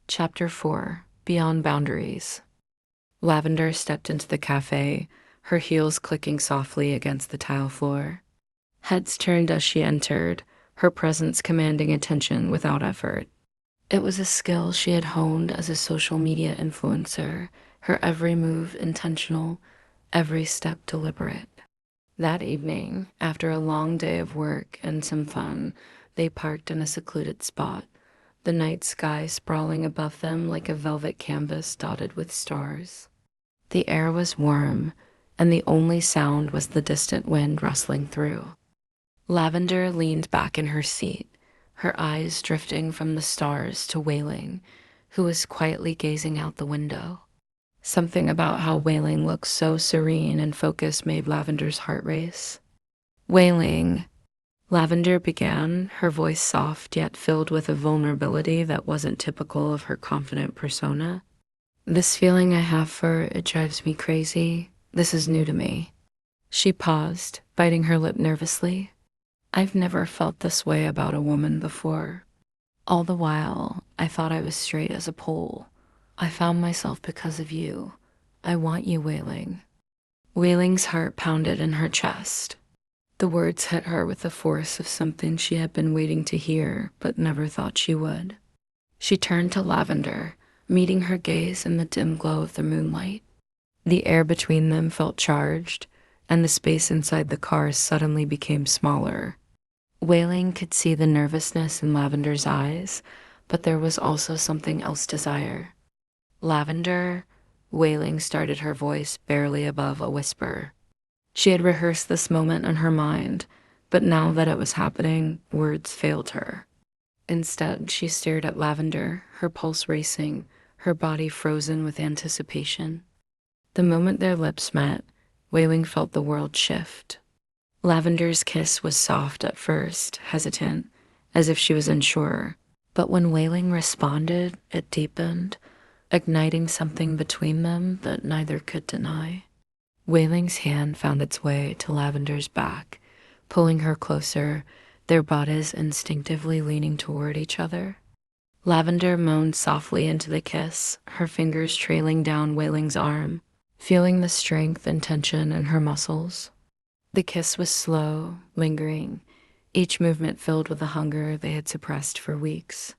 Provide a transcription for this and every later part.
Chapter 4 Beyond Boundaries. Lavender stepped into the cafe, her heels clicking softly against the tile floor. Heads turned as she entered, her presence commanding attention without effort. It was a skill she had honed as a social media influencer, her every move intentional, every step deliberate. That evening, after a long day of work and some fun, they parked in a secluded spot, the night sky sprawling above them like a velvet canvas dotted with stars. The air was warm, and the only sound was the distant wind rustling through. Lavender leaned back in her seat, her eyes drifting from the stars to Wailing, who was quietly gazing out the window. Something about how Wailing looked so serene and focused made Lavender's heart race. Wailing, Lavender began, her voice soft yet filled with a vulnerability that wasn't typical of her confident persona. This feeling I have for it drives me crazy. This is new to me. She paused, biting her lip nervously. I've never felt this way about a woman before. All the while, I thought I was straight as a pole. I found myself because of you. I want you, Wailing. Wailing's heart pounded in her chest. The words hit her with the force of something she had been waiting to hear, but never thought she would. She turned to Lavender, meeting her gaze in the dim glow of the moonlight. The air between them felt charged, and the space inside the car suddenly became smaller. Wailing could see the nervousness in Lavender's eyes, but there was also something else desire. Lavender, Wailing started her voice barely above a whisper. She had rehearsed this moment in her mind, but now that it was happening, words failed her. Instead, she stared at Lavender, her pulse racing, her body frozen with anticipation. The moment their lips met, Wailing felt the world shift. Lavender's kiss was soft at first, hesitant, as if she was unsure. But when Wailing responded, it deepened, igniting something between them that neither could deny. Wailing's hand found its way to Lavender's back, pulling her closer, their bodies instinctively leaning toward each other. Lavender moaned softly into the kiss, her fingers trailing down Wailing's arm, feeling the strength and tension in her muscles. The kiss was slow, lingering, each movement filled with a hunger they had suppressed for weeks.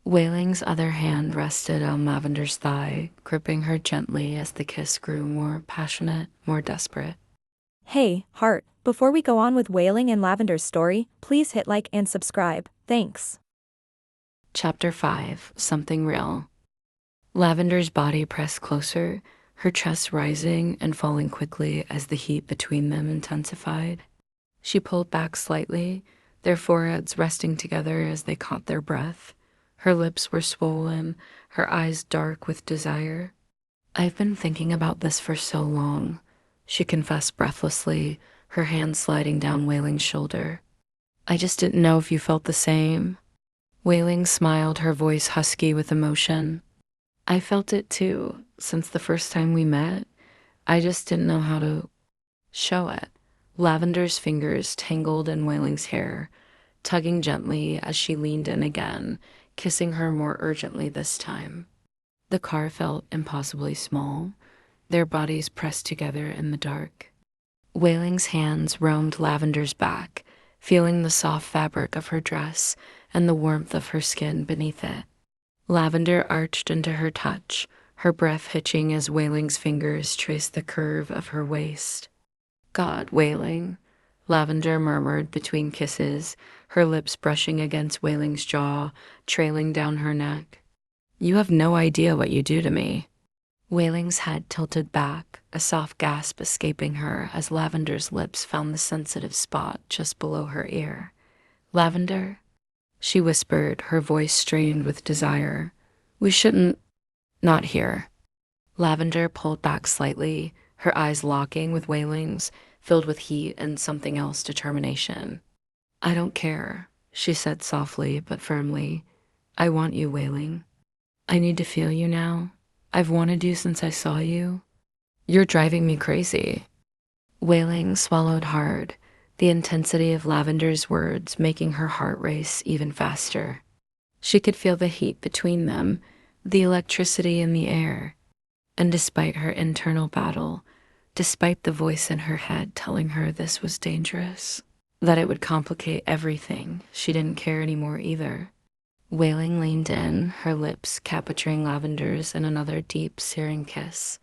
Wailing's other hand rested on Lavender's thigh, gripping her gently as the kiss grew more passionate, more desperate. Hey, Heart, before we go on with Wailing and Lavender's story, please hit like and subscribe. Thanks. Chapter 5 Something Real. Lavender's body pressed closer, her chest rising and falling quickly as the heat between them intensified. She pulled back slightly, their foreheads resting together as they caught their breath. Her lips were swollen, her eyes dark with desire. I've been thinking about this for so long, she confessed breathlessly, her hand sliding down Wailing's shoulder. I just didn't know if you felt the same. Wailing smiled, her voice husky with emotion. I felt it too, since the first time we met. I just didn't know how to show it. Lavender's fingers tangled in Wailing's hair, tugging gently as she leaned in again, kissing her more urgently this time. The car felt impossibly small, their bodies pressed together in the dark. Wailing's hands roamed Lavender's back, feeling the soft fabric of her dress and the warmth of her skin beneath it. Lavender arched into her touch, her breath hitching as Wailing's fingers traced the curve of her waist. God, Wailing, Lavender murmured between kisses, her lips brushing against Wailing's jaw, trailing down her neck. You have no idea what you do to me. Wailing's head tilted back, a soft gasp escaping her as Lavender's lips found the sensitive spot just below her ear. Lavender? She whispered, her voice strained with desire. We shouldn't. Not here. Lavender pulled back slightly, her eyes locking with Wailing's, filled with heat and something else, determination. I don't care, she said softly but firmly. I want you, Wailing. I need to feel you now. I've wanted you since I saw you. You're driving me crazy. Wailing swallowed hard, the intensity of Lavender's words making her heart race even faster. She could feel the heat between them, the electricity in the air. And despite her internal battle, despite the voice in her head telling her this was dangerous, that it would complicate everything, she didn't care anymore either. Wailing leaned in, her lips capturing Lavender's in another deep, searing kiss.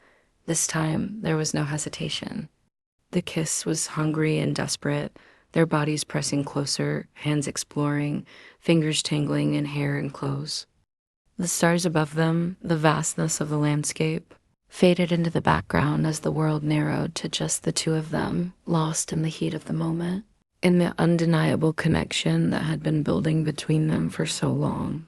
This time, there was no hesitation. The kiss was hungry and desperate, their bodies pressing closer, hands exploring, fingers tangling in hair and clothes. The stars above them, the vastness of the landscape, faded into the background as the world narrowed to just the two of them, lost in the heat of the moment, in the undeniable connection that had been building between them for so long.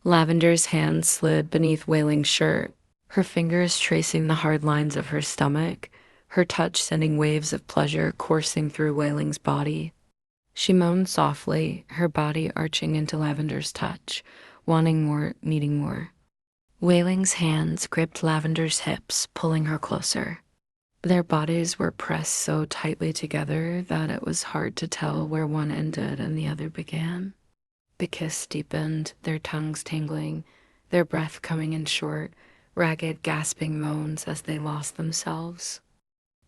Lavender's hand slid beneath Wailing's shirt, her fingers tracing the hard lines of her stomach, her touch sending waves of pleasure coursing through Wailing's body. She moaned softly, her body arching into Lavender's touch, wanting more, needing more. Wailing's hands gripped Lavender's hips, pulling her closer. Their bodies were pressed so tightly together that it was hard to tell where one ended and the other began. The kiss deepened, their tongues tangling, their breath coming in short, ragged, gasping moans as they lost themselves.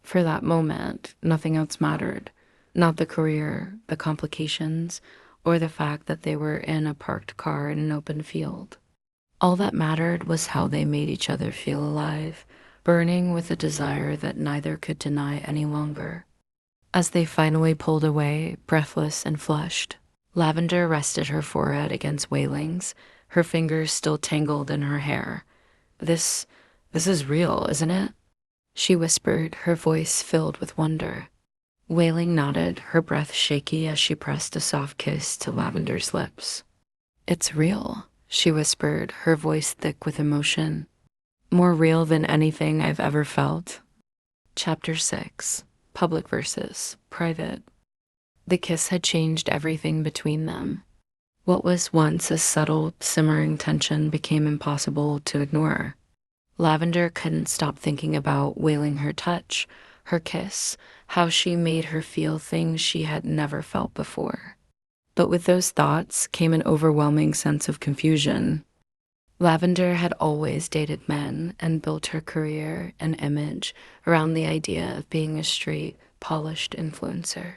For that moment, nothing else mattered. Not the career, the complications, or the fact that they were in a parked car in an open field. All that mattered was how they made each other feel alive, burning with a desire that neither could deny any longer. As they finally pulled away, breathless and flushed, Lavender rested her forehead against Wailing's, her fingers still tangled in her hair. This is real, isn't it? She whispered, her voice filled with wonder. Wailing nodded, her breath shaky as she pressed a soft kiss to Lavender's lips. It's real, she whispered, her voice thick with emotion. More real than anything I've ever felt. Chapter 6. Public versus Private. The kiss had changed everything between them. What was once a subtle, simmering tension became impossible to ignore. Lavender couldn't stop thinking about Wailing, her touch, her kiss, how she made her feel things she had never felt before. But with those thoughts came an overwhelming sense of confusion. Lavender had always dated men and built her career and image around the idea of being a straight, polished influencer.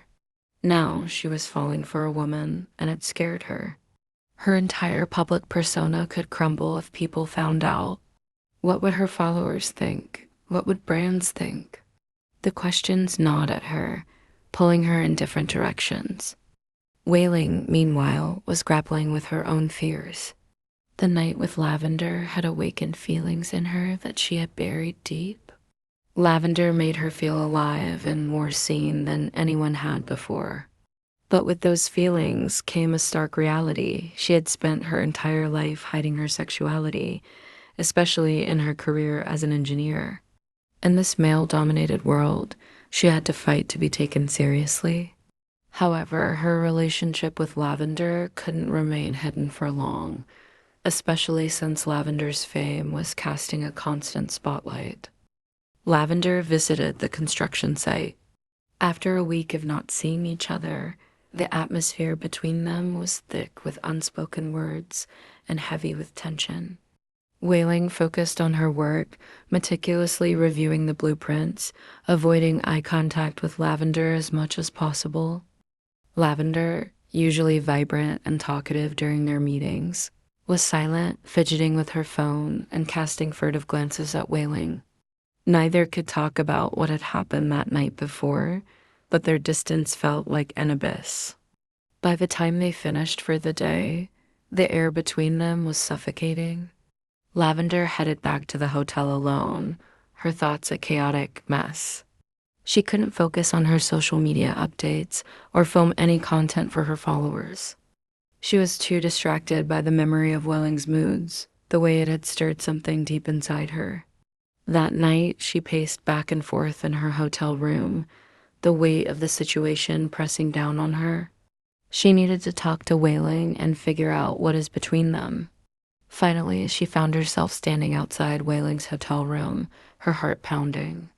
Now she was falling for a woman, and it scared her. Her entire public persona could crumble if people found out. What would her followers think? What would brands think? The questions gnawed at her, pulling her in different directions. Wailing, meanwhile, was grappling with her own fears. The night with Lavender had awakened feelings in her that she had buried deep. Lavender made her feel alive and more seen than anyone had before. But with those feelings came a stark reality. She had spent her entire life hiding her sexuality, especially in her career as an engineer. In this male-dominated world, she had to fight to be taken seriously. However, her relationship with Lavender couldn't remain hidden for long, especially since Lavender's fame was casting a constant spotlight. Lavender visited the construction site. After a week of not seeing each other, the atmosphere between them was thick with unspoken words and heavy with tension. Wailing focused on her work, meticulously reviewing the blueprints, avoiding eye contact with Lavender as much as possible. Lavender, usually vibrant and talkative during their meetings, was silent, fidgeting with her phone and casting furtive glances at Wailing. Neither could talk about what had happened that night before, but their distance felt like an abyss. By the time they finished for the day, the air between them was suffocating. Lavender headed back to the hotel alone, her thoughts a chaotic mess. She couldn't focus on her social media updates or film any content for her followers. She was too distracted by the memory of Wailing's moods, the way it had stirred something deep inside her. That night, she paced back and forth in her hotel room, the weight of the situation pressing down on her. She needed to talk to Wailing and figure out what is between them. Finally, she found herself standing outside Wailing's hotel room, her heart pounding.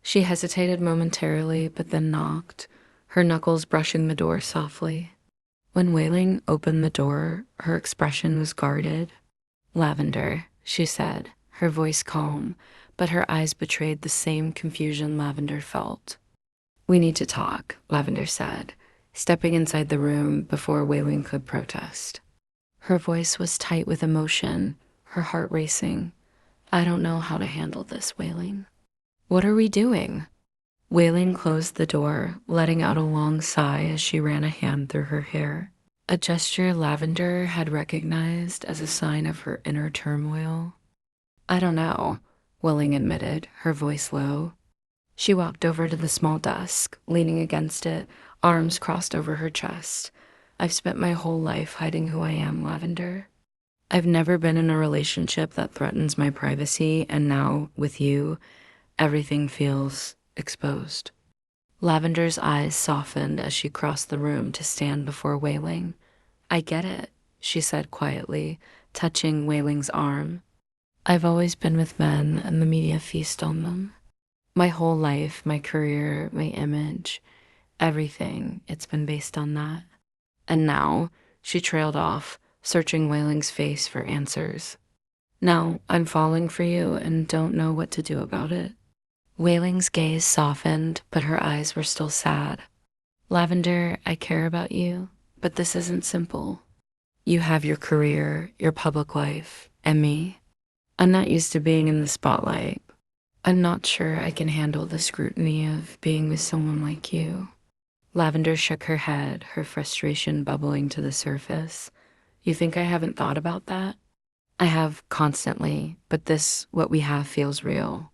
She hesitated momentarily, but then knocked, her knuckles brushing the door softly. When Wailing opened the door, her expression was guarded. "Lavender," she said, her voice calm, but her eyes betrayed the same confusion Lavender felt. We need to talk, Lavender said, stepping inside the room before Wailing could protest. Her voice was tight with emotion, her heart racing. I don't know how to handle this, Wailing. What are we doing? Wailing closed the door, letting out a long sigh as she ran a hand through her hair. A gesture Lavender had recognized as a sign of her inner turmoil. I don't know, Wailing admitted, her voice low. She walked over to the small desk, leaning against it, arms crossed over her chest. I've spent my whole life hiding who I am, Lavender. I've never been in a relationship that threatens my privacy, and now, with you, everything feels exposed. Lavender's eyes softened as she crossed the room to stand before Wailing. I get it, she said quietly, touching Wailing's arm. I've always been with men, and the media feast on them. My whole life, my career, my image, everything, it's been based on that. And now, she trailed off, searching Wailing's face for answers. Now, I'm falling for you and don't know what to do about it. Wailing's gaze softened, but her eyes were still sad. Lavender, I care about you, but this isn't simple. You have your career, your public life, and me. I'm not used to being in the spotlight. I'm not sure I can handle the scrutiny of being with someone like you. Lavender shook her head, her frustration bubbling to the surface. You think I haven't thought about that? I have constantly, but what we have feels real.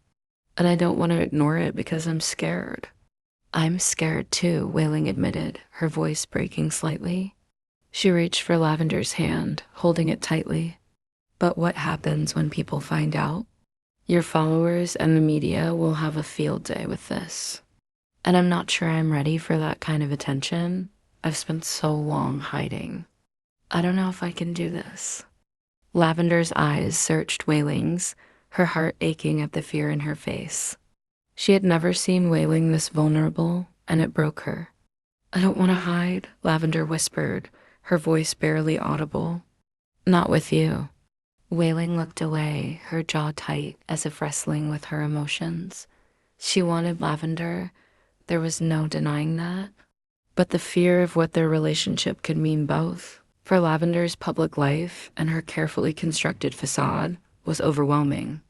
And I don't want to ignore it because I'm scared. I'm scared too, Wailing admitted, her voice breaking slightly. She reached for Lavender's hand, holding it tightly. But what happens when people find out? Your followers and the media will have a field day with this. And I'm not sure I'm ready for that kind of attention. I've spent so long hiding. I don't know if I can do this. Lavender's eyes searched Wailing's, her heart aching at the fear in her face. She had never seen Wailing this vulnerable, and it broke her. I don't want to hide, Lavender whispered, her voice barely audible. Not with you. Wailing looked away, her jaw tight as if wrestling with her emotions. She wanted Lavender. There was no denying that. But the fear of what their relationship could mean both, for Lavender's public life and her carefully constructed facade, was overwhelming.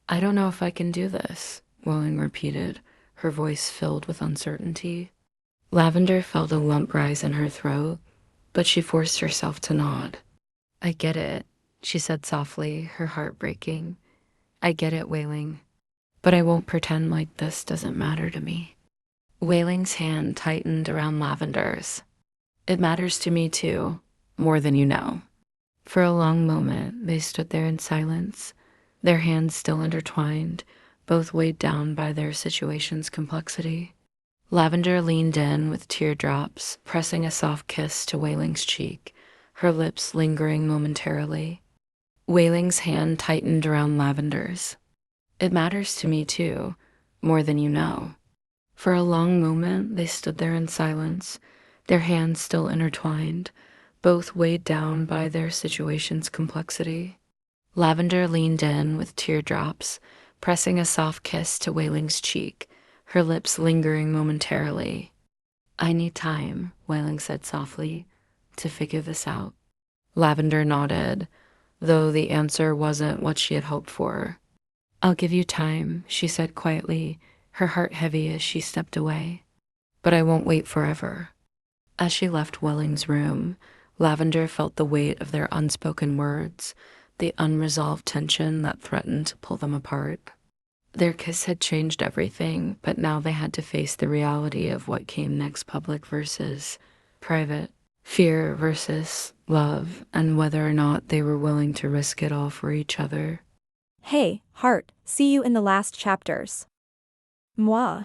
I don't know if I can do this, Wailing repeated, her voice filled with uncertainty. Lavender felt a lump rise in her throat, but she forced herself to nod. I get it, she said softly, her heart breaking. I get it, Wailing, but I won't pretend like this doesn't matter to me. Wailing's hand tightened around Lavender's. It matters to me too, more than you know. For a long moment, they stood there in silence, their hands still intertwined, both weighed down by their situation's complexity. Lavender leaned in with teardrops, pressing a soft kiss to Wailing's cheek, her lips lingering momentarily. Wailing's hand tightened around Lavender's. It matters to me too, more than you know. For a long moment, they stood there in silence, their hands still intertwined, both weighed down by their situation's complexity. Lavender leaned in with teardrops, pressing a soft kiss to Wailing's cheek, her lips lingering momentarily. I need time, Wailing said softly, to figure this out. Lavender nodded, though the answer wasn't what she had hoped for. I'll give you time, she said quietly, her heart heavy as she stepped away. But I won't wait forever. As she left Wailing's room, Lavender felt the weight of their unspoken words, the unresolved tension that threatened to pull them apart. Their kiss had changed everything, but now they had to face the reality of what came next, public versus private, fear versus love, and whether or not they were willing to risk it all for each other. Hey, heart, see you in the last chapters. Moi.